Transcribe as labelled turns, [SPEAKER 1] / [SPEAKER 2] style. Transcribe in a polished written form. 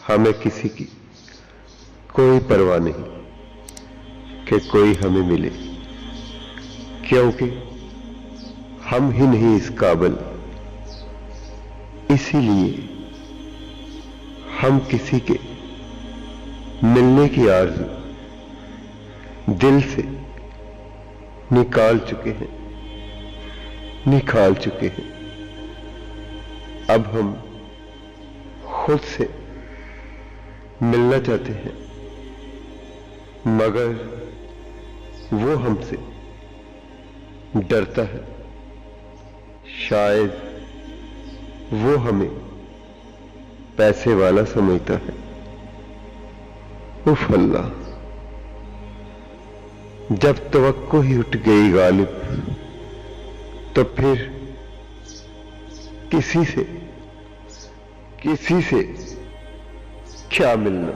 [SPEAKER 1] हमें किसी की कोई परवाह नहीं कि कोई हमें मिले, क्योंकि हम ही नहीं इस काबिल। इसीलिए हम किसी के मिलने की आरज़ू दिल से निकाल चुके हैं। अब हम खुद से मिलना चाहते हैं, मगर वो हमसे डरता है। शायद वो हमें पैसे वाला समझता है। उफ अल्लाह, जब तवक्को ही उठ गई गालिब, तो फिर किसी से क्या मिलना।